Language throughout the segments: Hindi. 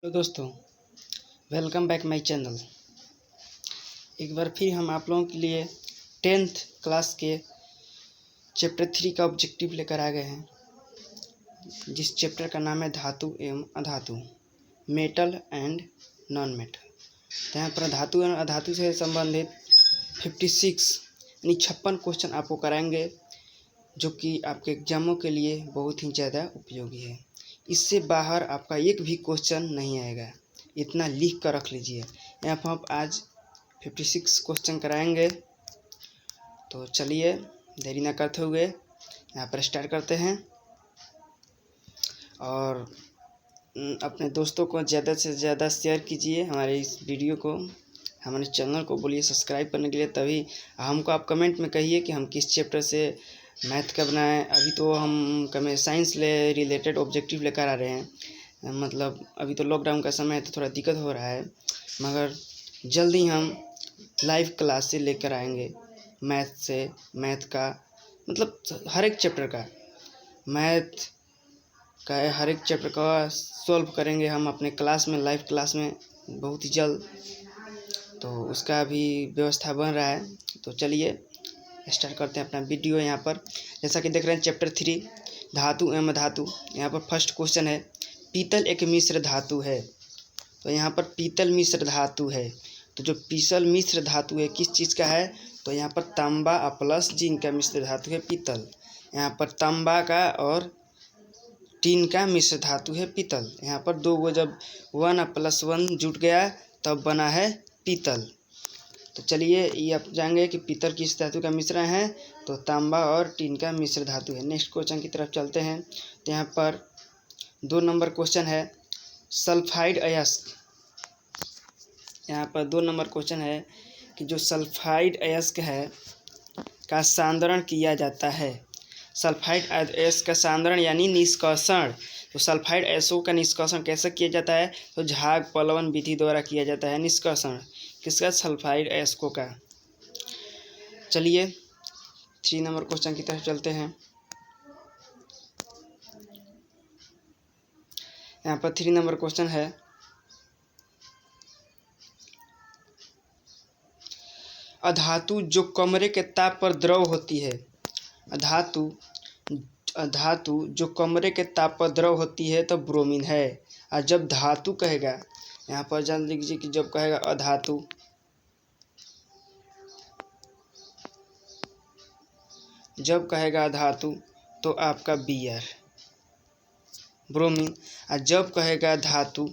तो दोस्तों, वेलकम बैक माय चैनल। एक बार फिर हम आप लोगों के लिए 10th क्लास के चैप्टर 3 का ऑब्जेक्टिव लेकर आ गए हैं, जिस चैप्टर का नाम है धातु एवं अधातु, मेटल एंड नॉन मेटल। तो यहाँ पर धातु एवं अधातु से संबंधित 56 यानी 56 क्वेश्चन आपको कराएंगे, जो कि आपके एग्जामों के लिए बहुत ही ज़्यादा उपयोगी है। इससे बाहर आपका एक भी क्वेश्चन नहीं आएगा, इतना लिख कर रख लीजिए। यहाँ पर हम आज 56 क्वेश्चन कराएंगे। तो चलिए देरी ना करते हुए यहाँ पर स्टार्ट करते हैं, और अपने दोस्तों को ज़्यादा से ज़्यादा शेयर कीजिए हमारे इस वीडियो को। हमारे चैनल को बोलिए सब्सक्राइब करने के लिए, तभी हमको आप कमेंट में कहिए कि हम किस चैप्टर से मैथ का बनाएं। अभी तो हम साइंस ले रिलेटेड ऑब्जेक्टिव लेकर आ रहे हैं, मतलब अभी तो लॉकडाउन का समय है तो थोड़ा दिक्कत हो रहा है, मगर जल्दी हम लाइव क्लास से लेकर आएंगे। मैथ का मतलब हर एक चैप्टर का, मैथ का हर एक चैप्टर का सॉल्व करेंगे हम अपने क्लास में, लाइव क्लास में बहुत ही जल्द। तो उसका भी व्यवस्था बन रहा है। तो चलिए स्टार्ट करते हैं अपना वीडियो। यहाँ पर जैसा कि देख रहे हैं चैप्टर 3 धातु एवं धातु। यहाँ पर फर्स्ट क्वेश्चन है, पीतल एक मिश्र धातु है। तो यहाँ पर पीतल मिश्र धातु है, तो जो पीतल मिश्र धातु है किस चीज़ का है? तो यहाँ पर तांबा प्लस जिंक का मिश्र धातु है पीतल। यहाँ पर तांबा का और टीन का मिश्र धातु है पीतल। यहाँ पर दो गो जब 1 + 1 जुट गया तब बना है पीतल। तो चलिए ये आप जानेंगे कि पीतल किस धातु का मिश्रण है, तो तांबा और टीन का मिश्र धातु है। नेक्स्ट क्वेश्चन की तरफ चलते हैं। तो यहाँ पर 2 नंबर क्वेश्चन है, सल्फाइड अयस्क। यहाँ पर 2 नंबर क्वेश्चन है कि जो सल्फाइड अयस्क है का सांद्रण किया जाता है। सल्फाइड अयस्क का सांद्रण यानी निष्कर्षण। तो सल्फाइड अयस्कों का निष्कर्षण कैसे किया जाता है? तो झाग पलवन विधि द्वारा किया जाता है निष्कर्षण। किसका? सल्फाइड अयस्कों का। चलिए 3 नंबर क्वेश्चन की तरफ चलते हैं। यहाँ पर 3 नंबर क्वेश्चन है, अधातु जो कमरे के ताप पर द्रव होती है। धातु जो कमरे के ताप पर द्रव होती है तो ब्रोमीन है। और जब धातु कहेगा, यहाँ पर जान लीजिए कि जब कहेगा अधातु, जब कहेगा धातु तो आपका Br ब्रोमीन। और जब कहेगा धातु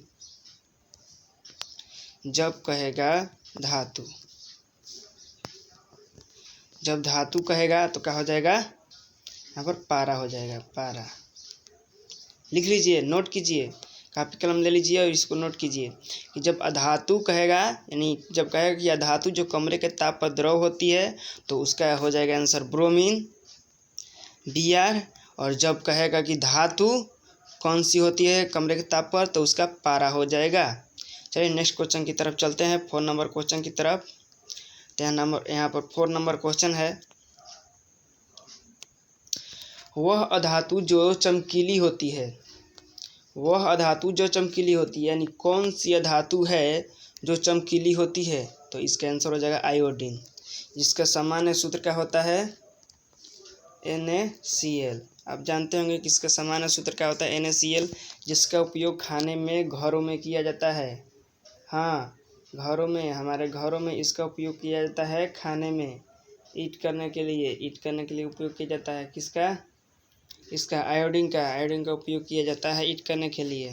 जब धातु कहेगा तो क्या हो जाएगा? यहाँ पर पारा हो जाएगा, पारा। लिख लीजिए, नोट कीजिए, कापी कलम ले लीजिए और इसको नोट कीजिए कि जब अधातु कहेगा, यानी जब कहेगा कि अधातु जो कमरे के ताप पर द्रव होती है तो उसका हो जाएगा आंसर ब्रोमीन, Br। और जब कहेगा कि धातु कौन सी होती है कमरे के ताप पर, तो उसका पारा हो जाएगा। चलिए नेक्स्ट क्वेश्चन की तरफ चलते हैं, 4 नंबर क्वेश्चन की तरफ। तो यहाँ पर 4 नंबर क्वेश्चन है, वह अधातु जो चमकीली होती है। वह अधातु जो चमकीली होती है, यानी कौन सी अधातु है जो चमकीली होती है? तो इसका आंसर हो जाएगा आयोडीन, जिसका सामान्य सूत्र क्या होता है? NaCl। आप जानते होंगे कि इसका सामान्य सूत्र क्या होता है? NaCl, जिसका उपयोग खाने में, घरों में किया जाता है। हाँ, घरों में, हमारे घरों में इसका उपयोग किया जाता है खाने में, ईट करने के लिए उपयोग किया जाता है। किसका? इसका आयोडीन का उपयोग किया जाता है ईट करने के लिए।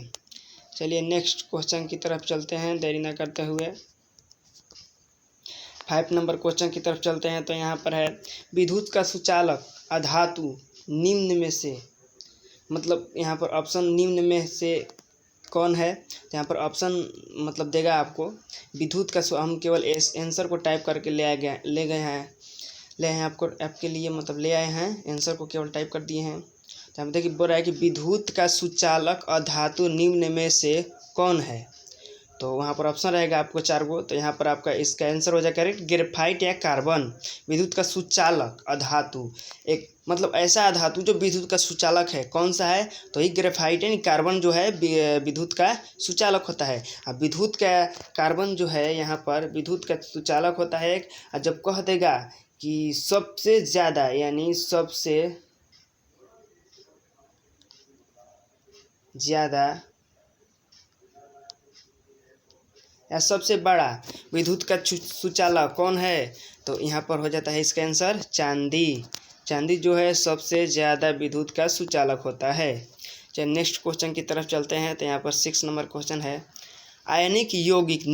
चलिए नेक्स्ट क्वेश्चन की तरफ चलते हैं देरी ना करते हुए। 5 नंबर क्वेश्चन की तरफ चलते हैं। तो यहाँ पर है, विद्युत का सुचालक अधातु निम्न में से, मतलब यहाँ पर ऑप्शन निम्न में से कौन है? तो यहाँ पर ऑप्शन मतलब देगा आपको विद्युत का, हम केवल आंसर को टाइप करके ले गए हैं आपके लिए, मतलब ले आए हैं, आंसर को केवल टाइप कर दिए हैं। तो हम देखिए बोल रहा है कि विद्युत का सुचालक अधातु निम्न में से कौन है? तो वहाँ पर ऑप्शन रहेगा आपको 4 गो। तो यहाँ पर आपका इसका आंसर हो जाएगा करेक्ट, ग्रेफाइट या कार्बन। विद्युत का सुचालक अधातु, एक मतलब ऐसा अधातु जो विद्युत का सुचालक है, कौन सा है? तो ये ग्रेफाइट यानी कार्बन जो है विद्युत का सुचालक होता है। अब विद्युत का कार्बन जो है यहाँ पर विद्युत का सुचालक होता है। और जब कह देगा कि सबसे ज़्यादा यानी सबसे ज़्यादा या सबसे बड़ा विद्युत का सुचालक कौन है? तो यहाँ पर हो जाता है इसका आंसर चांदी। चांदी जो है सबसे ज़्यादा विद्युत का सुचालक होता है। चलिए नेक्स्ट क्वेश्चन की तरफ चलते हैं। तो यहाँ पर 6 नंबर क्वेश्चन है, आयनिक यौगिक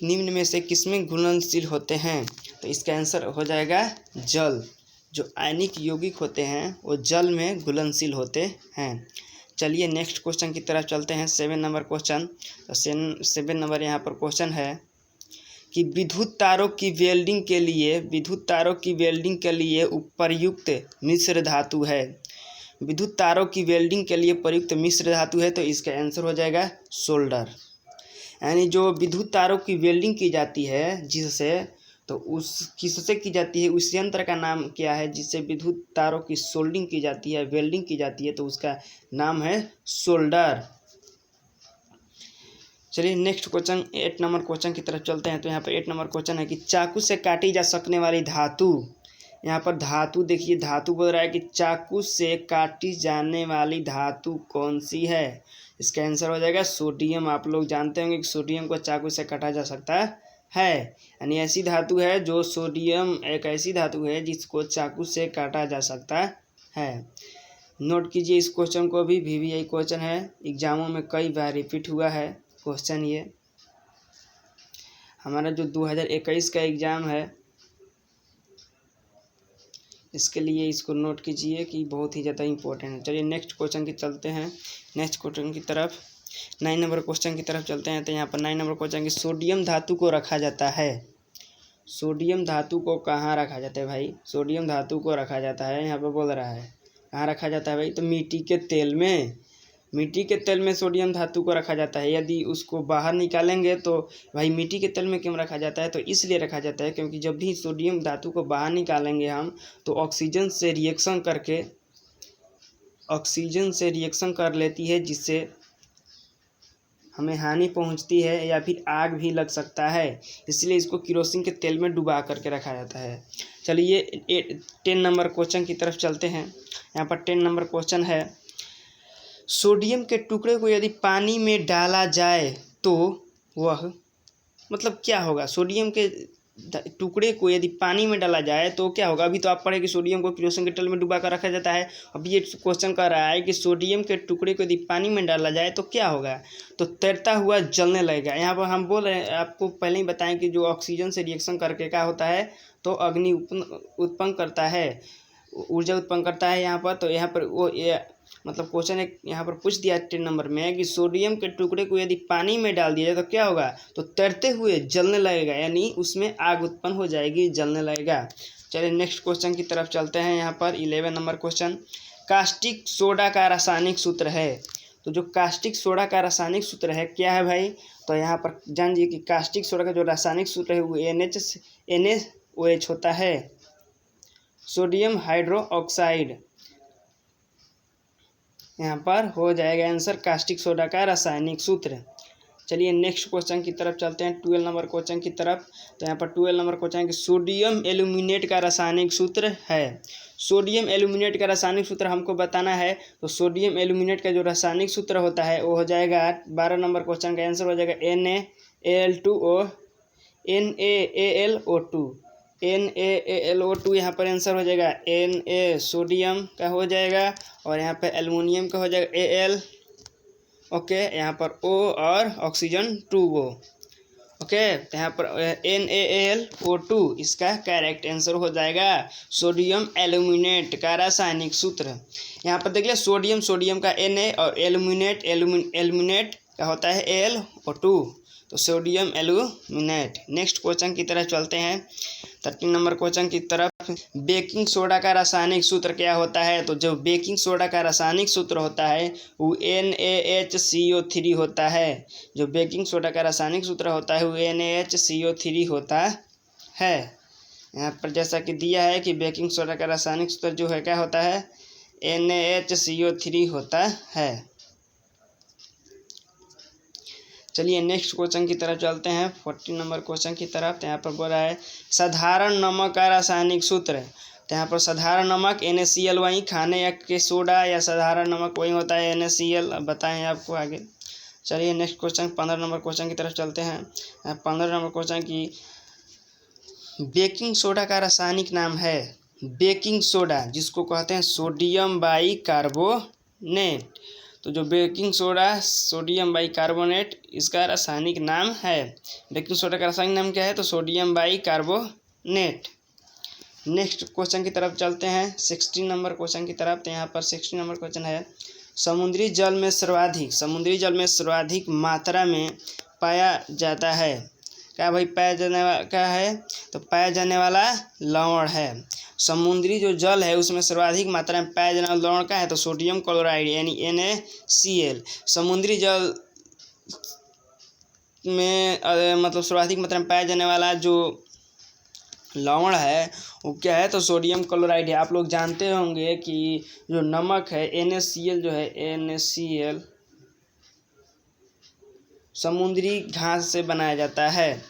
निम्न में से किसमें घुलनशील होते हैं? तो इसका आंसर हो जाएगा जल। जो आयनिक यौगिक होते हैं वो जल में घुलनशील होते हैं। चलिए नेक्स्ट क्वेश्चन की तरफ चलते हैं, 7 नंबर क्वेश्चन। तो 7 नंबर यहाँ पर क्वेश्चन है कि विद्युत तारों की वेल्डिंग के लिए उपयुक्त मिश्र धातु है। विद्युत तारों की वेल्डिंग के लिए प्रयुक्त मिश्र धातु है। तो इसका आंसर हो जाएगा सोल्डर। यानी जो विद्युत तारों की वेल्डिंग की जाती है जिससे, तो उस किससे की जाती है, उस यंत्र का नाम क्या है जिससे विद्युत तारों की सोल्डिंग की जाती है, वेल्डिंग की जाती है? तो उसका नाम है सोल्डर। चलिए नेक्स्ट क्वेश्चन 8 नंबर क्वेश्चन की तरफ चलते हैं। तो यहाँ पर 8 नंबर क्वेश्चन है कि चाकू से काटी जा सकने वाली धातु। यहाँ पर धातु देखिए, धातु बोल रहा है कि चाकू से काटी जाने वाली धातु कौन सी है? इसका आंसर हो जाएगा सोडियम। आप लोग जानते होंगे कि सोडियम को चाकू से काटा जा सकता है। यानी ऐसी धातु है जो सोडियम एक ऐसी धातु है जिसको चाकू से काटा जा सकता है। नोट कीजिए इस क्वेश्चन को भी यही क्वेश्चन है, एग्जामों में कई बार रिपीट हुआ है क्वेश्चन। ये हमारा जो 2021 का एग्ज़ाम है इसके लिए इसको नोट कीजिए कि बहुत ही ज़्यादा इम्पोर्टेंट है। चलिए नेक्स्ट क्वेश्चन की चलते हैं, नेक्स्ट क्वेश्चन की तरफ 9 नंबर क्वेश्चन की तरफ चलते हैं। तो यहाँ पर 9 नंबर क्वेश्चन की सोडियम धातु को रखा जाता है। सोडियम धातु को कहाँ रखा जाता है भाई? सोडियम धातु को रखा जाता है, यहाँ पर बोल रहा है कहाँ रखा जाता है भाई? तो मिट्टी के तेल में। मिट्टी के तेल में सोडियम धातु को रखा जाता है। यदि उसको बाहर निकालेंगे तो भाई मिट्टी के तेल में क्यों रखा जाता है? तो इसलिए रखा जाता है क्योंकि जब भी सोडियम धातु को बाहर निकालेंगे हम तो ऑक्सीजन से रिएक्शन कर लेती है जिससे हमें हानि पहुंचती है या फिर आग भी लग सकता है। इसलिए इसको केरोसिन के तेल में डुबा करके रखा जाता है। चलिए 10 नंबर क्वेश्चन की तरफ चलते हैं। यहाँ पर 10 नंबर क्वेश्चन है, सोडियम के टुकड़े को यदि पानी में डाला जाए तो वह मतलब क्या होगा? सोडियम के टुकड़े को यदि पानी में डाला जाए तो क्या होगा? अभी तो आप पढ़े कि सोडियम को केरोसिन के तेल में डुबा कर रखा जाता है। अब ये क्वेश्चन कर रहा है कि सोडियम के टुकड़े को यदि पानी में डाला जाए तो क्या होगा? तो तैरता हुआ जलने लगेगा। यहाँ पर हम बोल रहे हैं, आपको पहले ही बताएं कि जो ऑक्सीजन से रिएक्शन करके क्या होता है तो अग्नि उत्पन्न करता है, ऊर्जा उत्पन्न करता है यहाँ पर। तो यहाँ पर वो मतलब क्वेश्चन एक यहाँ पर पूछ दिया 10 नंबर में कि सोडियम के टुकड़े को यदि पानी में डाल दिया जाए तो क्या होगा? तो तैरते हुए जलने लगेगा, यानी उसमें आग उत्पन्न हो जाएगी, जलने लगेगा। चलिए नेक्स्ट क्वेश्चन की तरफ चलते हैं। यहाँ पर 11 नंबर क्वेश्चन, कास्टिक सोडा का रासायनिक सूत्र है। तो जो कास्टिक सोडा का रासायनिक सूत्र है क्या है भाई? तो यहाँ पर जानिए कि कास्टिक सोडा का जो रासायनिक सूत्र है वो NaOH होता है, सोडियम हाइड्रोक्साइड। यहाँ पर हो जाएगा आंसर कास्टिक सोडा का रासायनिक सूत्र। चलिए नेक्स्ट क्वेश्चन की तरफ चलते हैं, 12 नंबर क्वेश्चन की तरफ। तो यहाँ पर 12 नंबर क्वेश्चन है कि सोडियम एल्यूमिनेट का रासायनिक सूत्र है। सोडियम एल्यूमिनेट का रासायनिक सूत्र हमको बताना है। तो सोडियम एल्यूमिनेट का जो रासायनिक सूत्र होता है वो हो जाएगा 12 नंबर क्वेश्चन का आंसर हो जाएगा NaAlO2 यहाँ पर आंसर हो जाएगा Na सोडियम का हो जाएगा और यहाँ पे एल्युमिनियम का हो जाएगा Al। ओके, यहाँ पर O और ऑक्सीजन 2 गो। ओके, यहाँ पर NaAlO2 इसका करेक्ट आंसर हो जाएगा सोडियम एल्यूमिनेट का रासायनिक सूत्र। यहाँ पर देख लिया सोडियम का Na और एल्यूमिनेट का होता है AlO2, तो सोडियम एल्यूमिनेट। नेक्स्ट क्वेश्चन की तरफ चलते हैं, 13 नंबर क्वेश्चन की तरफ। बेकिंग सोडा का रासायनिक सूत्र क्या होता है? तो जो बेकिंग सोडा का रासायनिक सूत्र होता है वो NaHCO3 होता है। जो बेकिंग सोडा का रासायनिक सूत्र होता है वो NaHCO3 होता है। यहाँ पर जैसा कि दिया है कि बेकिंग सोडा का रासायनिक सूत्र जो है क्या होता है? NaHCO3 होता है। चलिए नेक्स्ट क्वेश्चन की तरफ चलते हैं, 40 नंबर क्वेश्चन की तरफ। तो यहाँ पर बोल रहा है साधारण नमक का रासायनिक सूत्र। तो यहाँ पर साधारण नमक NaCl, वहीं खाने या के सोडा या साधारण नमक वही होता है NaCl। अब बताएं आपको आगे। चलिए नेक्स्ट क्वेश्चन 15 नंबर क्वेश्चन की तरफ चलते हैं। 15 नंबर क्वेश्चन की बेकिंग सोडा का रासायनिक नाम है बेकिंग सोडा, जिसको कहते हैं सोडियम बाइकार्बोनेट। तो जो बेकिंग सोडा सोडियम बाइकार्बोनेट इसका रासायनिक नाम है। बेकिंग सोडा का रासायनिक नाम क्या है? तो सोडियम बाइकार्बोनेट। नेक्स्ट क्वेश्चन की तरफ चलते हैं 16 नंबर क्वेश्चन की तरफ। तो यहाँ पर 16 नंबर क्वेश्चन है समुद्री जल में सर्वाधिक मात्रा में पाया जाता है। क्या भाई पाया जाने वाला क्या है? तो पाया जाने वाला लवण है। समुद्री जो जल है उसमें सर्वाधिक मात्रा में पाया जाने वाला लवण का है? तो सोडियम क्लोराइड यानी NaCl। समुद्री जल में मतलब सर्वाधिक मात्रा में पाया जाने वाला जो लवण है वो क्या है? तो सोडियम क्लोराइड है। आप लोग जानते होंगे कि जो नमक है NaCl जो है NaCl समुद्री घास से बनाया जाता है।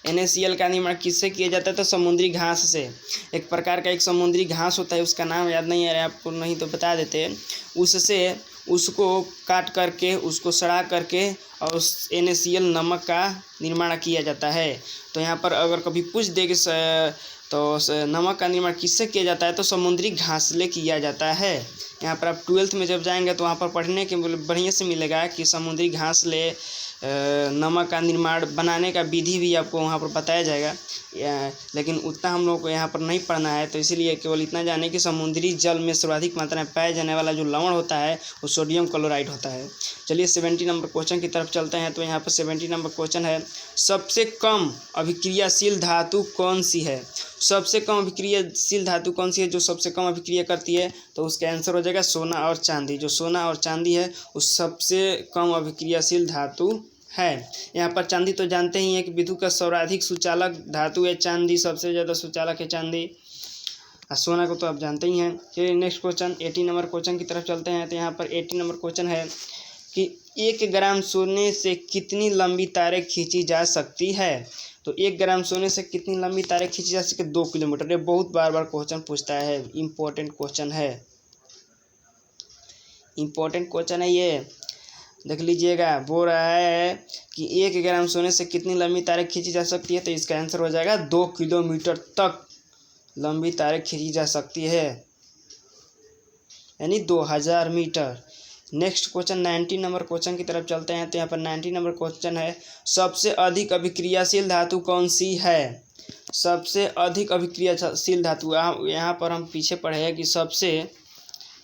NaCl का निर्माण किससे किया जाता है? तो समुद्री घास से। एक प्रकार का एक समुद्री घास होता है, उसका नाम याद नहीं आ रहा है आपको, नहीं तो बता देते। उससे उसको काट करके उसको सड़ा करके और उस NaCl नमक का निर्माण किया जाता है। तो यहाँ पर अगर कभी पूछ दे कि तो नमक का निर्माण किससे किया जाता है? तो समुद्री घास से किया जाता है। यहाँ पर आप 12th में जब जाएंगे तो वहाँ पर पढ़ने के बढ़िया से मिलेगा कि समुद्री घास ले नमक का निर्माण बनाने का विधि भी आपको वहाँ पर बताया जाएगा। लेकिन उतना हम लोग को यहाँ पर नहीं पढ़ना है, तो इसीलिए केवल इतना जाने कि समुद्री जल में सर्वाधिक मात्रा में पाया जाने वाला जो लवण होता है वो सोडियम क्लोराइड होता है। चलिए 70 नंबर क्वेश्चन की तरफ चलते हैं। तो यहाँ पर 70 नंबर क्वेश्चन है सबसे कम अभिक्रियाशील धातु कौन सी है? सबसे कम अभिक्रियाशील धातु कौन सी है जो सबसे कम अभिक्रिया करती है? तो उसका आंसर हो जाएगा सोना और चांदी। जो सोना और चांदी है वो सबसे कम अभिक्रियाशील धातु है। यहाँ पर चांदी तो जानते ही हैं कि विद्युत का सर्वाधिक सुचालक धातु है चांदी, सबसे ज़्यादा सुचालक है चांदी। सोना को तो आप जानते ही हैं। चलिए नेक्स्ट क्वेश्चन 80 नंबर क्वेश्चन की तरफ चलते हैं। तो यहाँ पर 80 नंबर क्वेश्चन है कि 1 ग्राम सोने से कितनी लंबी तारें खींची जा सकती है? तो 1 ग्राम सोने से कितनी लंबी तारें खींची जा सकती है? 2 किलोमीटर। ये बहुत बार क्वेश्चन पूछता है, इम्पोर्टेंट क्वेश्चन है, इम्पोर्टेंट क्वेश्चन है ये, देख लीजिएगा। बोल रहा है कि 1 ग्राम सोने से कितनी लंबी तारें खींची जा सकती है? तो इसका आंसर हो जाएगा 2 किलोमीटर तक लंबी तारें खींची जा सकती है, यानी 2000 मीटर। नेक्स्ट क्वेश्चन 90 नंबर क्वेश्चन की तरफ चलते हैं। तो यहाँ पर 90 नंबर क्वेश्चन है सबसे अधिक अभिक्रियाशील धातु कौन सी है? सबसे अधिक अभिक्रियाशील धातु यहाँ पर हम पीछे पढ़े हैं कि सबसे,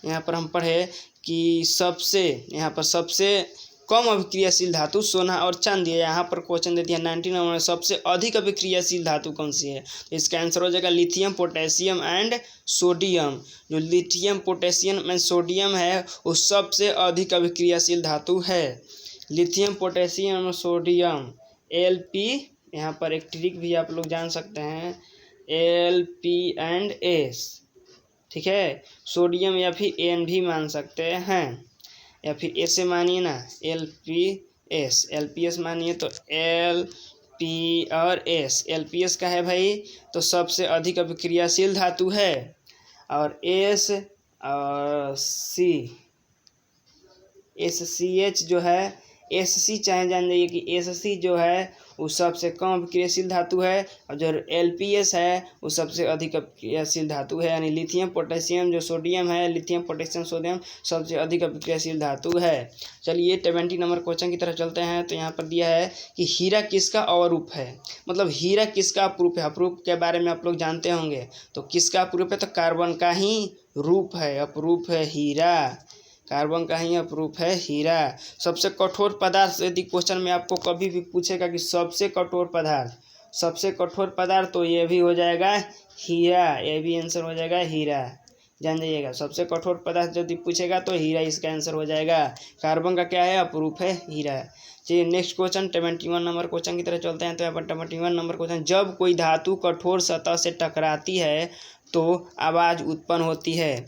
यहाँ पर हम पढ़े कि सबसे, यहाँ पर सबसे कम अभिक्रियाशील धातु सोना और चांदी है। यहाँ पर क्वेश्चन दे दिया 90 नंबर में सबसे अधिक अभिक्रियाशील धातु कौन सी है? तो इसका आंसर हो जाएगा लिथियम पोटेशियम एंड सोडियम। जो लिथियम पोटेशियम एंड सोडियम है वो सबसे अधिक अभिक्रियाशील धातु है। लिथियम पोटेशियम सोडियम Lp, यहाँ पर एक ट्रिक भी आप लोग जान सकते हैं, Lp&S, ठीक है। सोडियम या फिर N भी मान सकते हैं, या फिर S से मानिए ना, LPS मानिए तो Lp और S। LPS का है भाई तो सबसे अधिक अभिक्रियाशील धातु है, और S और SCH जो है, SC चाहे जान जाइए कि SC जो है वो सबसे कम अभिक्रियाशील धातु है, और जो LPS है वो सबसे अधिक अभिक्रियाशील धातु है। यानी लिथियम पोटेशियम जो सोडियम है, लिथियम पोटेशियम सोडियम सबसे अधिक अभिक्रियाशील धातु है। चलिए 70 नंबर क्वेश्चन की तरफ चलते हैं। तो यहाँ पर दिया है कि हीरा किसका अवरूप है? मतलब हीरा किसका अपरूप है? अपरूप के बारे में आप लोग जानते होंगे। तो किसका अपरूप है? तो कार्बन का ही रूप है, अपरूप है हीरा, कार्बन का ही अपरूप है हीरा। सबसे कठोर पदार्थ यदि क्वेश्चन में आपको कभी भी पूछेगा कि सबसे कठोर पदार्थ, सबसे कठोर पदार्थ, तो ये भी हो जाएगा हीरा, ये भी आंसर हो जाएगा हीरा। जान जाइएगा, सबसे कठोर पदार्थ यदि पूछेगा तो हीरा इसका आंसर हो जाएगा। कार्बन का क्या है, अपरूप है हीरा। चलिए नेक्स्ट क्वेश्चन 71 नंबर क्वेश्चन की तरफ चलते हैं। तो यहाँ पर 71 नंबर क्वेश्चन, जब कोई धातु कठोर सतह से टकराती है तो आवाज़ उत्पन्न होती है,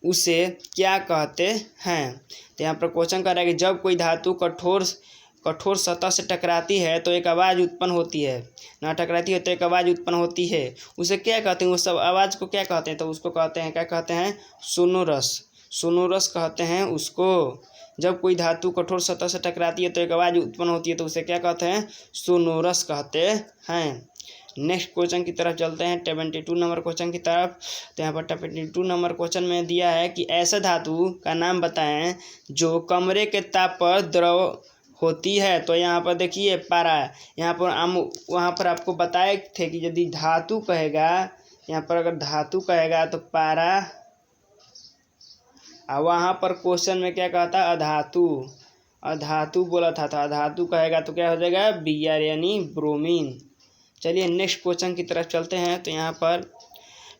उसे क्या कहते हैं। तो यहाँ पर क्वेश्चन कर रहा है कि जब कोई धातु कठोर सतह से टकराती है तो एक आवाज़ उत्पन्न होती है, ना टकराती है तो एक आवाज़ उत्पन्न होती है, उसे क्या कहते हैं, उस सब आवाज़ को क्या कहते हैं। तो उसको कहते हैं, क्या कहते हैं, सोनोरस। सोनोरस कहते हैं उसको। जब कोई धातु कठोर सतह से टकराती है तो एक आवाज़ उत्पन्न होती है, तो उसे क्या कहते हैं, सोनोरस कहते हैं। नेक्स्ट क्वेश्चन की तरफ चलते हैं 72 नंबर क्वेश्चन की तरफ। तो यहाँ पर 72 नंबर क्वेश्चन में दिया है कि ऐसा धातु का नाम बताएं जो कमरे के ताप पर द्रव होती है। तो यहाँ पर देखिए पारा, यहाँ पर हम वहाँ पर आपको बताए थे कि यदि धातु कहेगा, यहाँ पर अगर धातु कहेगा तो पारा, और वहाँ पर क्वेश्चन में क्या कहता है, अधातु। अधातु बोला था, तो अधातु कहेगा तो क्या हो जाएगा, Br यानी ब्रोमीन। चलिए नेक्स्ट क्वेश्चन की तरफ चलते हैं। तो यहाँ पर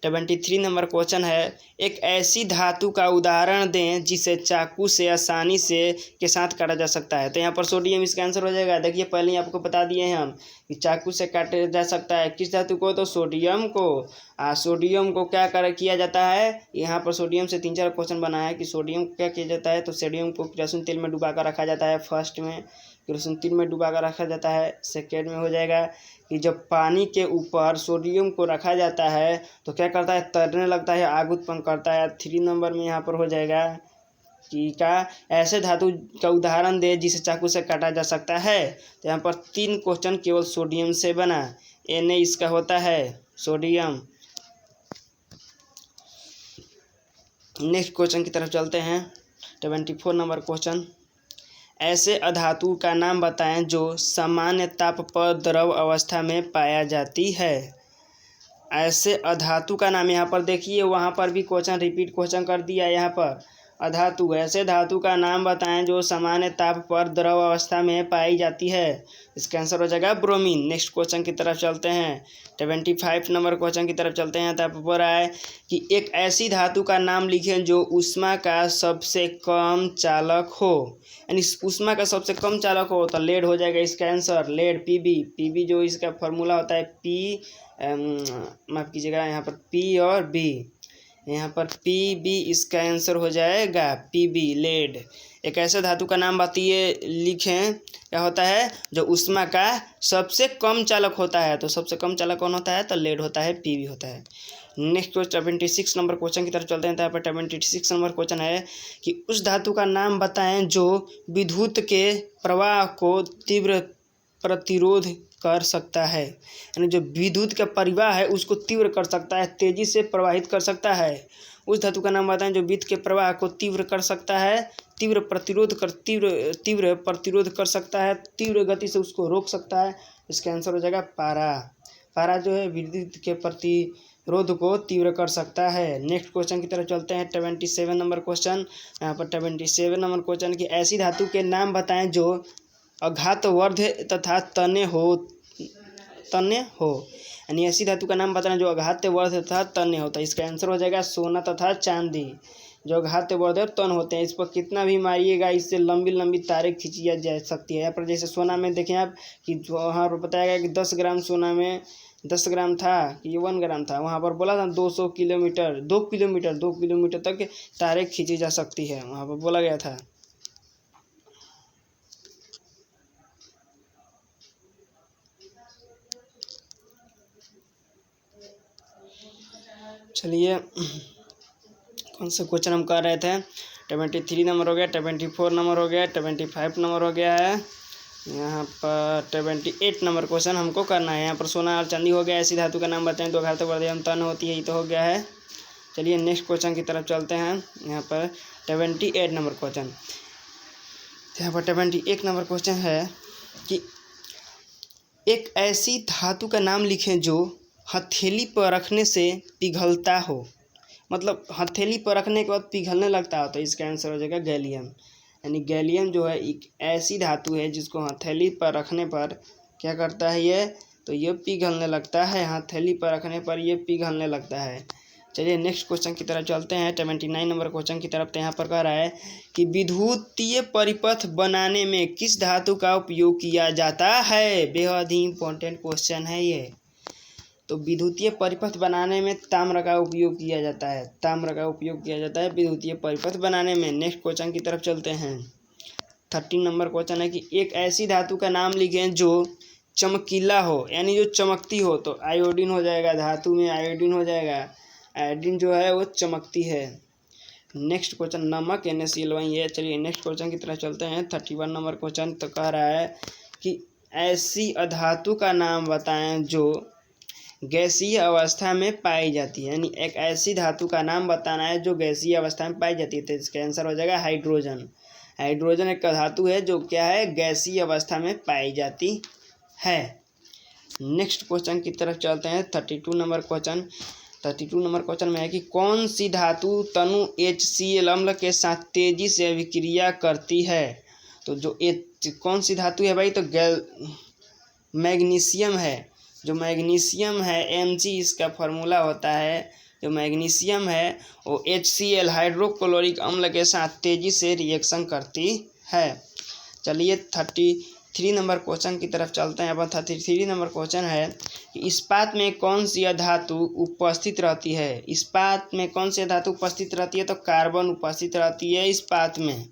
73 नंबर क्वेश्चन है, एक ऐसी धातु का उदाहरण दें जिसे चाकू से आसानी से के साथ काटा जा सकता है। तो यहाँ पर सोडियम इसका आंसर हो जाएगा। देखिए पहले ही आपको बता दिए हैं हम कि चाकू से काटा जा सकता है किस धातु को, तो सोडियम को। सोडियम को क्या किया जाता है, यहाँ पर सोडियम से 3-4 क्वेश्चन बना है कि सोडियम को क्या किया जाता है। तो सोडियम को केरोसिन तेल में डुबा कर रखा जाता है, फर्स्ट में केरोसिन तेल में डुबा कर रखा जाता है। सेकेंड में हो जाएगा कि जब पानी के ऊपर सोडियम को रखा जाता है तो क्या करता है, तैरने लगता है, आग उत्पन्न करता है। 3 नंबर में यहाँ पर हो जाएगा कि क्या, ऐसे धातु का उदाहरण दे जिसे चाकू से काटा जा सकता है। तो यहाँ पर 3 क्वेश्चन केवल सोडियम से बना, Na इसका होता है सोडियम। नेक्स्ट क्वेश्चन की तरफ चलते हैं 74 नंबर क्वेश्चन, ऐसे अधातु का नाम बताएं जो सामान्य ताप पर द्रव अवस्था में पाया जाती है। ऐसे अधातु का नाम, यहाँ पर देखिए वहाँ पर भी क्वेश्चन रिपीट क्वेश्चन कर दिया। यहाँ पर अधातु, ऐसे धातु का नाम बताएं जो सामान्य ताप पर द्रव अवस्था में पाई जाती है, इसका आंसर हो जाएगा ब्रोमीन। नेक्स्ट क्वेश्चन की तरफ चलते हैं 75 नंबर क्वेश्चन की तरफ चलते हैं। तो आप बोल रहा है कि एक ऐसी धातु का नाम लिखें जो ऊष्मा का सबसे कम चालक हो, यानी ऊष्मा का सबसे कम चालक हो। तो लेड हो जाएगा इसका आंसर, लेड, पीबी जो इसका फॉर्मूला होता है माफ़ कीजिएगा, यहाँ पर पी और बी, यहाँ पर पीबी इसका आंसर हो जाएगा, पीबी लेड। एक ऐसे धातु का नाम बताइए, लिखें, क्या होता है, जो ऊष्मा का सबसे कम चालक होता है। तो सबसे कम चालक कौन होता है, तो लेड होता है, पीबी होता है। नेक्स्ट 76 नंबर क्वेश्चन की तरफ चलते हैं। तो यहाँ पर 76 नंबर क्वेश्चन है कि उस धातु का नाम बताएं जो विद्युत के प्रवाह को तीव्र प्रतिरोध कर सकता है, यानी जो विद्युत का प्रवाह है उसको तीव्र कर सकता है, तेजी से प्रवाहित कर सकता है। उस धातु का नाम बताएं जो विद्युत के प्रवाह को तीव्र कर सकता है, तीव्र प्रतिरोध कर सकता है, तीव्र गति से उसको रोक सकता है। इसका आंसर हो जाएगा पारा। पारा जो है विद्युत के प्रतिरोध को तीव्र कर सकता है। नेक्स्ट क्वेश्चन की तरफ चलते हैं 77 नंबर क्वेश्चन। यहाँ पर 77 नंबर क्वेश्चन की ऐसी धातु के नाम बताएं जो अघातवर्ध तथा तन्य हो, यानी ऐसी धातु का नाम बताना जो अघातवर्ध तथा तन्य होता है। इसका आंसर हो जाएगा सोना तथा चांदी, जो अघातवर्ध और तन्य होते हैं। इस पर कितना भी मारिएगा इससे लंबी लंबी तारें खींची जा सकती है। यहाँ पर जैसे सोना में देखें आप कि वहाँ पर बताया गया कि 10 ग्राम सोना में 10 ग्राम था कि ये 1 ग्राम था, वहाँ पर बोला था 200 किलोमीटर 2 किलोमीटर तक तारें खींची जा सकती है, वहाँ पर बोला गया था। चलिए कौन सा क्वेश्चन हम कर रहे थे, 73 नंबर हो गया, 74 नंबर हो गया, 75 नंबर हो गया है। यहाँ पर 78 नंबर क्वेश्चन हमको करना है। यहाँ पर सोना और चांदी हो गया। ऐसी धातु का नाम बताएं तो अघातवर्ध तन्य होती है, ये तो हो गया है। चलिए नेक्स्ट क्वेश्चन की तरफ चलते हैं। यहाँ पर 78 नंबर क्वेश्चन, यहाँ पर 78 नंबर क्वेश्चन है कि एक ऐसी धातु का नाम लिखें जो हथेली पर रखने से पिघलता हो, मतलब हथेली पर रखने के बाद पिघलने लगता हो। तो इसका आंसर हो जाएगा गैलियम, यानी गैलियम जो है एक ऐसी धातु है जिसको हथेली पर रखने पर क्या करता है ये, तो ये पिघलने लगता है, हथेली पर रखने पर ये पिघलने लगता है। चलिए नेक्स्ट क्वेश्चन की तरफ चलते हैं, 79 नंबर क्वेश्चन की तरफ। तो यहाँ पर कह रहा है कि विद्युतीय परिपथ बनाने में किस धातु का उपयोग किया जाता है। बेहद ही इम्पोर्टेंट क्वेश्चन है ये। तो विद्युतीय परिपथ बनाने में ताम्र का उपयोग किया जाता है, ताम्र का उपयोग किया जाता है विद्युतीय परिपथ बनाने में। नेक्स्ट क्वेश्चन की तरफ चलते हैं, 13 नंबर क्वेश्चन है कि एक ऐसी धातु का नाम लिखें जो चमकीला हो, यानी जो चमकती हो। तो आयोडीन हो जाएगा, धातु में आयोडीन हो जाएगा। आयोडीन जो है वो चमकती है। नेक्स्ट क्वेश्चन नमक NaCl वही है। चलिए नेक्स्ट क्वेश्चन की तरफ चलते हैं, 31 नंबर क्वेश्चन। तो कह रहा है कि ऐसी अधातु का नाम बताएं जो गैसीय अवस्था में पाई जाती है, यानी एक ऐसी धातु का नाम बताना है जो गैसीय अवस्था में पाई जाती है। तो इसका आंसर हो जाएगा हाइड्रोजन। हाइड्रोजन एक धातु है जो क्या है, गैसीय अवस्था में पाई जाती है। नेक्स्ट क्वेश्चन की तरफ चलते हैं, 32 नंबर क्वेश्चन। 32 नंबर क्वेश्चन में है कि कौन सी धातु तनु HCl अम्ल के साथ तेजी से अभिक्रिया करती है। तो जो कौन सी धातु है भाई, तो मैग्नीशियम है। जो मैग्नीशियम है Mg इसका फार्मूला होता है। जो मैग्नीशियम है वो HCl हाइड्रोक्लोरिक अम्ल के साथ तेजी से रिएक्शन करती है। चलिए 33 नंबर क्वेश्चन की तरफ चलते हैं। अब 33 नंबर क्वेश्चन है कि इस्पात में कौन सी धातु उपस्थित रहती है। इस्पात में कौन सी धातु उपस्थित रहती है, तो कार्बन उपस्थित रहती है इस्पात में।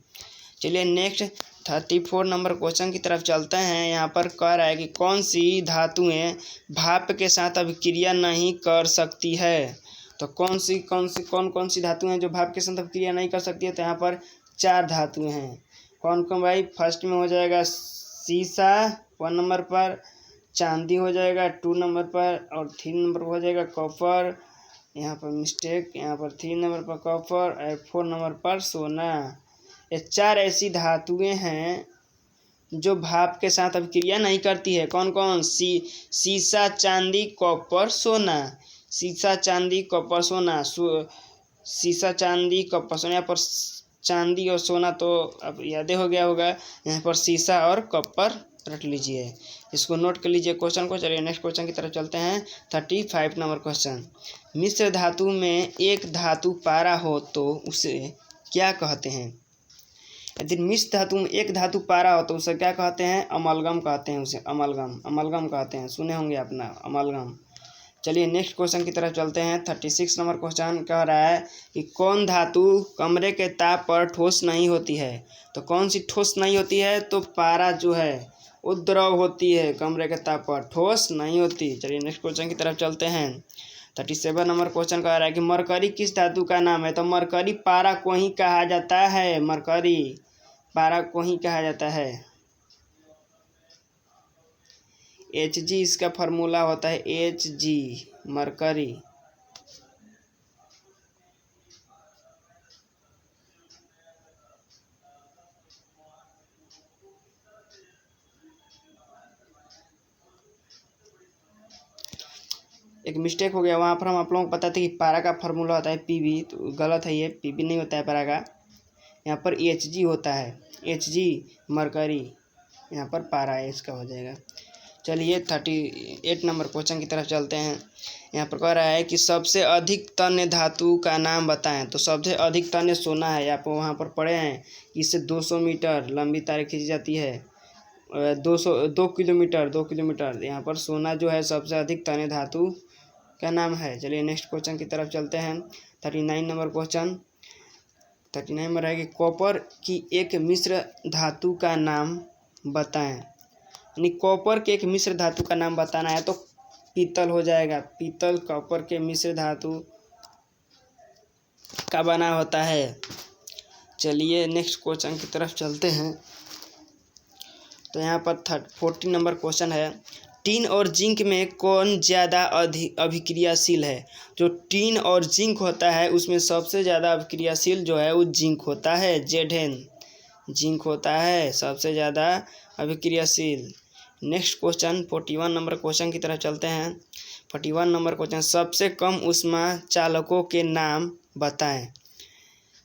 चलिए नेक्स्ट 34 नंबर क्वेश्चन की तरफ चलते हैं। यहाँ पर कह रहा है कि कौन सी धातुएं भाप के साथ अभिक्रिया नहीं कर सकती है। तो कौन कौन सी धातुएं जो भाप के साथ अभिक्रिया नहीं कर सकती है। तो यहाँ पर 4 धातुएं हैं। कौन कौन भाई, फर्स्ट में हो जाएगा सीसा 1 नंबर पर, चांदी हो जाएगा 2 नंबर पर, और 3 नंबर पर हो जाएगा कॉपर। यहाँ पर मिस्टेक, यहाँ पर 3 नंबर पर कॉपर और 4 नंबर पर सोना। ये 4 ऐसी धातुएं हैं जो भाप के साथ अभिक्रिया नहीं करती है। कौन कौन, सीसा, चांदी, कॉपर, सोना। सीसा, चांदी, कॉपर, सोना। सीसा, चांदी, कॉपर, सोना। यहाँ पर चांदी और सोना तो अब याद हो गया होगा। यहाँ पर सीसा और कॉपर रट लीजिए, इसको नोट कर लीजिए क्वेश्चन को। चलिए नेक्स्ट क्वेश्चन की तरफ चलते हैं, 35 नंबर क्वेश्चन। मिश्र धातु में एक धातु पारा हो तो उसे क्या कहते हैं। यदि मिश्र धातु में एक धातु पारा हो तो उसे क्या कहते हैं, अमलगम कहते हैं। उसे अमलगम कहते हैं, सुने होंगे अपना अमलगम। चलिए नेक्स्ट क्वेश्चन की तरफ चलते हैं, 36 नंबर क्वेश्चन कह रहा है कि कौन धातु कमरे के ताप पर ठोस नहीं होती है। तो कौन सी ठोस नहीं होती है, तो पारा जो है वो द्रव होती है, कमरे के ताप पर ठोस नहीं होती। चलिए नेक्स्ट क्वेश्चन की तरफ चलते हैं, 37 नंबर क्वेश्चन कह रहा है कि मरकरी किस धातु का नाम है। तो मरकरी पारा को ही कहा जाता है, मरकरी पारा को ही कहा जाता है। Hg इसका फार्मूला होता है, Hg मरकरी। एक मिस्टेक हो गया वहाँ पर, हम आप लोगों को पता था कि पारा का फार्मूला होता है Pb, तो गलत है, ये Pb नहीं होता है पारा का, यहाँ पर Hg होता है। Hg मरकरी, यहाँ पर पारा है, इसका हो जाएगा। चलिए 38 नंबर क्वेश्चन की तरफ चलते हैं। यहाँ पर कह रहा है कि सबसे अधिक तन्य धातु का नाम बताएं। तो सबसे अधिक तन्य सोना है। आप वहाँ पर पढ़े हैं कि इससे 200 मीटर लंबी तार खींची जाती है, 2 किलोमीटर। यहाँ पर सोना जो है सबसे अधिक तन्य धातु का नाम है। चलिए नेक्स्ट क्वेश्चन की तरफ चलते हैं, 39 नंबर क्वेश्चन। 39 नंबर है कि कॉपर की एक मिश्र धातु का नाम बताएं। यानी कॉपर के एक मिश्र धातु का नाम बताना है तो पीतल हो जाएगा। पीतल कॉपर के मिश्र धातु का बना होता है। चलिए नेक्स्ट क्वेश्चन की तरफ चलते हैं। तो यहाँ पर 40 नंबर क्वेश्चन है, टीन और जिंक में कौन ज़्यादा अभिक्रियाशील है। जो टीन और जिंक होता है उसमें सबसे ज़्यादा अभिक्रियाशील जो है वो जिंक होता है, Zn जिंक होता है सबसे ज़्यादा अभिक्रियाशील। नेक्स्ट क्वेश्चन 41 नंबर क्वेश्चन की तरफ चलते हैं। 41 नंबर क्वेश्चन, सबसे कम ऊष्मा चालकों के नाम बताएं।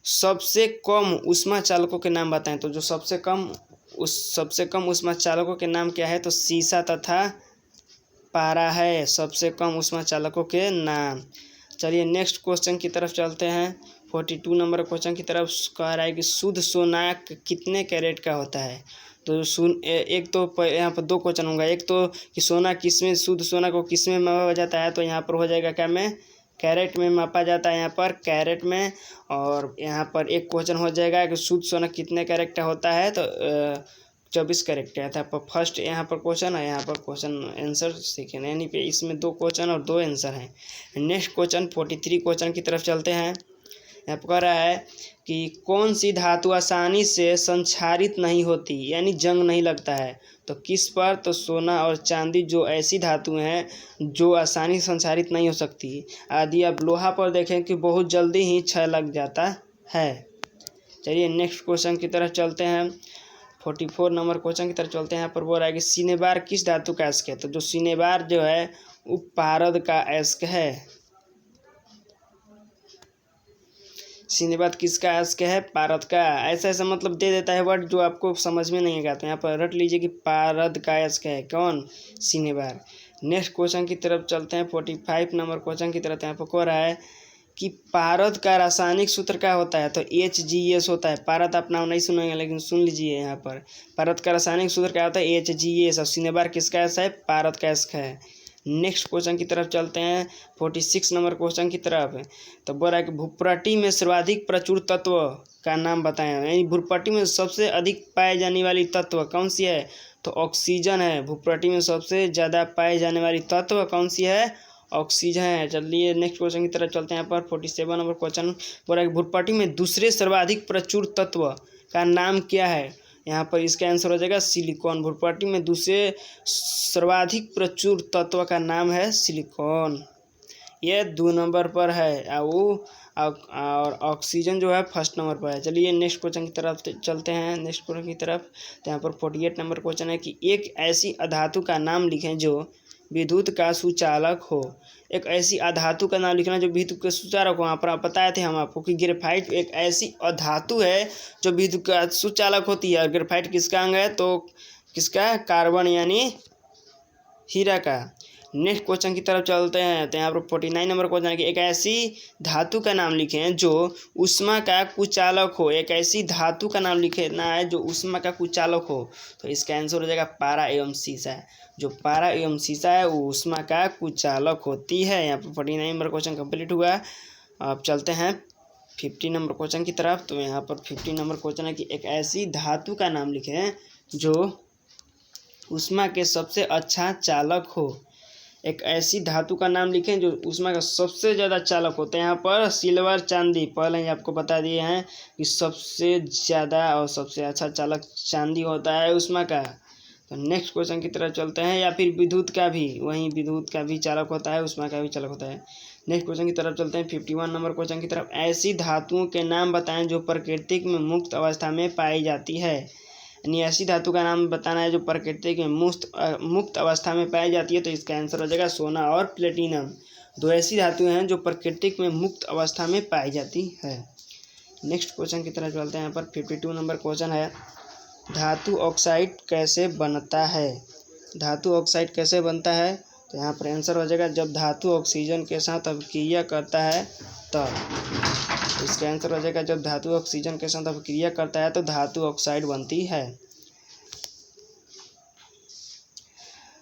सबसे कम ऊष्मा चालकों के नाम बताएं। तो जो सबसे कम उस सबसे कम ऊष्मा चालकों के नाम क्या है? तो सीसा तथा पारा है सबसे कम ऊष्मा चालकों के नाम। चलिए नेक्स्ट क्वेश्चन की तरफ चलते हैं। 42 नंबर क्वेश्चन की तरफ कह रहा है कि शुद्ध सोना कितने कैरेट का होता है? तो एक तो यहाँ पर दो क्वेश्चन होगा। एक तो कि सोना किसमें, शुद्ध सोना को किसमें मापा जाता है? तो यहाँ पर हो जाएगा क्या में, कैरेट में मापा जाता है, यहाँ पर कैरेट में। और यहाँ पर एक क्वेश्चन हो जाएगा कि शुद्ध सोना कितने कैरेट का होता है? तो 24 कैरेट का था। पर फर्स्ट यहाँ पर क्वेश्चन है, यहाँ पर क्वेश्चन आंसर सेकेंड, यानी पे इसमें दो क्वेश्चन और दो आंसर हैं। नेक्स्ट क्वेश्चन 43 क्वेश्चन की तरफ चलते हैं। यहाँ पर कह रहा है कि कौन सी धातु आसानी से संक्षारित नहीं होती, यानी जंग नहीं लगता है? तो किस पर? तो सोना और चांदी जो ऐसी धातु हैं जो आसानी से संक्षारित नहीं हो सकती। यदि आप लोहा पर देखें कि बहुत जल्दी ही क्षय लग जाता है। चलिए नेक्स्ट क्वेश्चन की तरफ चलते हैं। 44 नंबर क्वेश्चन की तरफ चलते हैं। यहाँ पर बोल रहा है कि सिनेबार किस धातु का अयस्क है? तो जो सिनेबार जो है वो पारद का अयस्क है। सिनेबार किसका अयस्क है? पारद का। ऐसा ऐसा मतलब दे देता है वर्ड जो आपको समझ में नहीं आएगा, तो यहाँ पर रट लीजिए कि पारद का अयस्क है कौन? सिनेबार। नेक्स्ट क्वेश्चन की तरफ चलते हैं। 45 नंबर क्वेश्चन की तरफ यहाँ पर कह रहा है कि पारद का रासायनिक सूत्र क्या होता है? तो HgS होता है। पारद आप नाम नहीं सुनेंगे लेकिन सुन लीजिए, यहाँ पर पारद का रासायनिक सूत्र क्या होता है? HgS। और सिनेबार किसका अयस्क है? पारद का अयस्क है। नेक्स्ट क्वेश्चन की तरफ चलते हैं। 46 नंबर क्वेश्चन की तरफ। तो बोल रहा है कि भूपट्टी में सर्वाधिक प्रचुर तत्व का नाम बताएं, यानी भूपट्टी में सबसे अधिक पाए जाने वाली तत्व कौन सी है? तो ऑक्सीजन है। भूपट्टी में सबसे ज़्यादा पाए जाने वाली तत्व कौन सी है? ऑक्सीजन है। चलिए नेक्स्ट क्वेश्चन की तरफ चलते हैं। यहाँ पर 47 नंबर क्वेश्चन बोल रहा है कि भूपट्टी में दूसरे सर्वाधिक प्रचुर तत्व का नाम क्या है? यहाँ पर इसका आंसर हो जाएगा सिलिकॉन। भूपट्टी में दूसरे सर्वाधिक प्रचुर तत्व का नाम है सिलिकॉन। ये 2 नंबर पर है और ऑक्सीजन जो है फर्स्ट नंबर पर है। चलिए नेक्स्ट क्वेश्चन की तरफ चलते हैं। नेक्स्ट क्वेश्चन की तरफ तो यहाँ पर 48 नंबर क्वेश्चन है कि एक ऐसी अधातु का नाम लिखें जो विद्युत का सुचालक हो। एक ऐसी अधातु का नाम लिखना जो विद्युत का सुचालक हो। यहाँ पर आप बताए थे हम आपको कि ग्रेफाइट एक ऐसी अधातु है जो विद्युत का सुचालक होती है। और ग्रेफाइट किसका अंग है? तो किसका? कार्बन यानी हीरा का। नेक्स्ट क्वेश्चन की तरफ चलते हैं। तो यहाँ पर 49 नंबर क्वेश्चन है कि एक ऐसी धातु का नाम लिखें जो ऊष्मा का कुचालक हो। एक ऐसी धातु का नाम लिखना है जो ऊष्मा का कुचालक हो। तो इसका आंसर हो जाएगा पारा एवं सीसा। जो पारा एवं सीसा है वो ऊष्मा का कुचालक होती है। यहाँ पर 49 नंबर क्वेश्चन कंप्लीट हुआ। अब चलते हैं 50 नंबर क्वेश्चन की तरफ। तो यहाँ पर 50 नंबर क्वेश्चन है कि एक ऐसी धातु का नाम लिखें जो ऊष्मा के सबसे अच्छा चालक हो। एक ऐसी धातु का नाम लिखें जो ऊष्मा का सबसे ज़्यादा चालक होता है। यहाँ पर सिल्वर चांदी पहले ही आपको बता दिए हैं कि सबसे ज़्यादा और सबसे अच्छा चालक चांदी होता है ऊष्मा का। तो नेक्स्ट क्वेश्चन की तरफ चलते हैं। या फिर विद्युत का भी, वहीं विद्युत का भी चालक होता है, ऊष्मा का भी चालक होता है। नेक्स्ट क्वेश्चन की तरफ चलते हैं 51 नंबर क्वेश्चन की तरफ। ऐसी धातुओं के नाम बताएं जो प्रकृति में मुक्त अवस्था में पाई जाती है। यानी ऐसी धातु का नाम बताना है जो प्रकृति में मुक्त अवस्था में पाई जाती है। तो इसका आंसर हो जाएगा सोना और प्लेटिनम। दो ऐसी धातुएं हैं जो प्रकृति में मुक्त अवस्था में पाई जाती है। नेक्स्ट क्वेश्चन की तरफ चलते हैं। यहाँ पर 52 नंबर क्वेश्चन है, धातु ऑक्साइड कैसे बनता है? धातु ऑक्साइड कैसे बनता है? तो यहाँ पर आंसर हो जाएगा जब धातु ऑक्सीजन के साथ अभिक्रिया करता है तब। इसका आंसर हो जाएगा जब धातु ऑक्सीजन के साथ अभिक्रिया करता है तो धातु ऑक्साइड बनती है।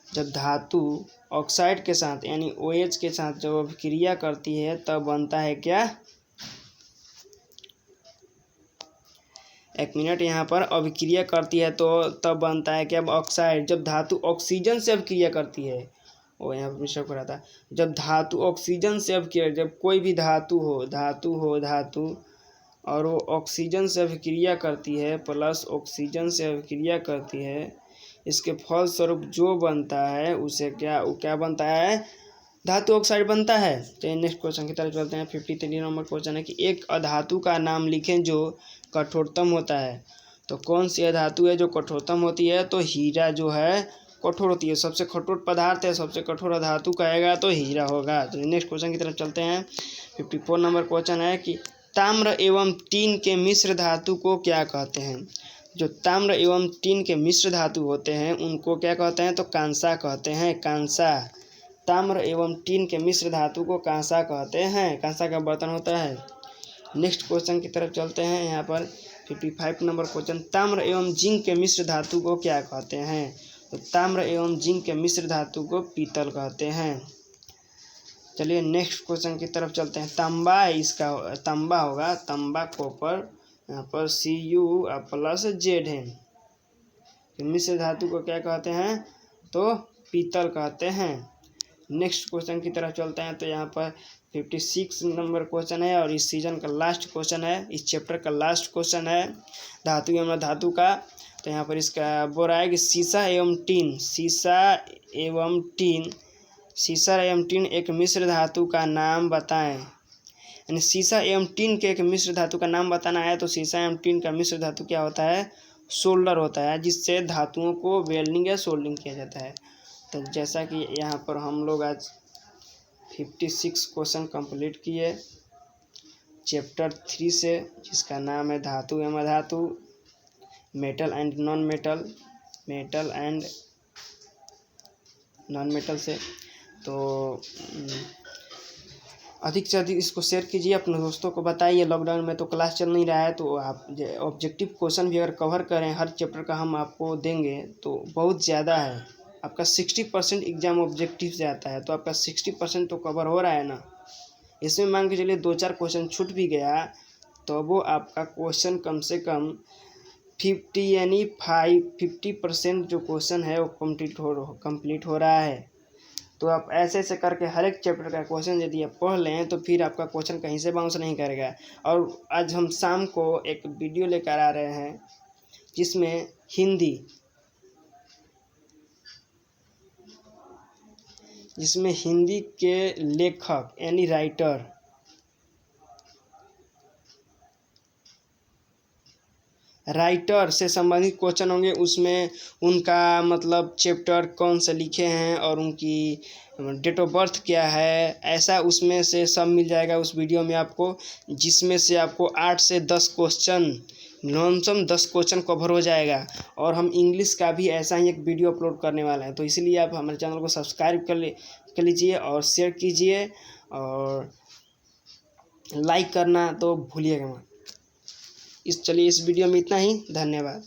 जब धातु ऑक्साइड के साथ यानी OH के साथ जब अभिक्रिया करती है तब बनता है क्या? एक मिनट, यहाँ पर अभिक्रिया करती है तो तब बनता है क्या? ऑक्साइड। जब धातु ऑक्सीजन से अभिक्रिया करती है, वो यहाँ पर मिश्रण करा था, जब धातु ऑक्सीजन से अभिक्रिया, जब कोई भी धातु हो और वो ऑक्सीजन से अभिक्रिया करती है प्लस ऑक्सीजन से अभिक्रिया करती है, इसके फलस्वरूप जो बनता है उसे क्या बनता है? धातु ऑक्साइड बनता है। तो नेक्स्ट क्वेश्चन की तरफ चलते हैं। 53 नंबर क्वेश्चन है कि एक अधातु का नाम लिखें जो कठोरतम होता है। तो कौन सी अधातु है जो कठोरतम होती है? तो हीरा जो है कठोर होती है। सबसे कठोर पदार्थ है, सबसे कठोर धातु कहेगा तो हीरा होगा। तो नेक्स्ट क्वेश्चन की तरफ चलते हैं। 54 नंबर क्वेश्चन है कि ताम्र एवं टीन के मिश्र धातु को क्या कहते हैं? जो ताम्र एवं टीन के मिश्र धातु होते हैं उनको क्या कहते हैं, तो कांसा कहते हैं, कांसा। ताम्र एवं टीन के मिश्र धातु को कांसा कहते हैं, कांसा का बर्तन होता है। नेक्स्ट क्वेश्चन की तरफ चलते हैं। यहाँ पर 55 नंबर क्वेश्चन, ताम्र एवं जिंक के मिश्र धातु को क्या कहते हैं, तो ताम्र एवं जिंक के मिश्र धातु को पीतल कहते हैं। चलिए नेक्स्ट क्वेश्चन की तरफ चलते हैं। तांबा, इसका तांबा होगा, तांबा कॉपर, यहाँ पर Cu+Z है। मिश्र धातु को क्या कहते हैं, तो पीतल कहते हैं। नेक्स्ट क्वेश्चन की तरफ चलते हैं। तो यहाँ पर 56 नंबर क्वेश्चन है और इस सीजन का लास्ट क्वेश्चन है, इस चैप्टर का लास्ट क्वेश्चन है धातु एवं धातु का। तो यहाँ पर इसका बोल रहा है कि सीसा एवं टीन, सीसा एवं टीन, सीसा एवं टीन एक मिश्र धातु का नाम बताएं। यानी सीसा एवं टीन के एक मिश्र धातु का नाम बताना है। तो सीसा एवं टीन का मिश्र धातु क्या होता है, सोल्डर होता है, जिससे धातुओं को वेल्डिंग या सोल्डिंग किया जाता है। तो जैसा कि यहाँ पर हम लोग आज 56 क्वेश्चन कंप्लीट किए चैप्टर 3 से, जिसका नाम है धातु एवं अधातु, metal and non metal, metal and non metal से। तो अधिक से अधिक इसको शेयर कीजिए, अपने दोस्तों को बताइए। लॉकडाउन में तो क्लास चल नहीं रहा है, तो आप ऑब्जेक्टिव क्वेश्चन भी अगर कवर करें, हर चैप्टर का हम आपको देंगे तो बहुत ज़्यादा है। आपका 60% एग्जाम ऑब्जेक्टिव से आता है, तो आपका 60% तो कवर हो रहा है ना। इसमें मान के चलिए 2-4 क्वेश्चन छूट भी गया तो वो आपका क्वेश्चन कम से कम 50 यानी 50% जो क्वेश्चन है वो कंप्लीट हो रहा है। तो आप ऐसे ऐसे करके हर एक चैप्टर का क्वेश्चन यदि आप पढ़ लें तो फिर आपका क्वेश्चन कहीं से बाउंस नहीं करेगा। और आज हम शाम को एक वीडियो लेकर आ रहे हैं जिसमें हिंदी के लेखक यानी राइटर से संबंधित क्वेश्चन होंगे। उसमें उनका मतलब चैप्टर कौन से लिखे हैं और उनकी डेट ऑफ बर्थ क्या है, ऐसा उसमें से सब मिल जाएगा उस वीडियो में आपको, जिसमें से आपको 8 से 10 क्वेश्चन, लमसम 10 क्वेश्चन कवर हो जाएगा। और हम इंग्लिश का भी ऐसा ही एक वीडियो अपलोड करने वाला है। तो इसलिए आप हमारे चैनल को सब्सक्राइब कर लीजिए और शेयर कीजिए और लाइक करना तो भूलिएगा मत। चलिए इस वीडियो में इतना ही, धन्यवाद।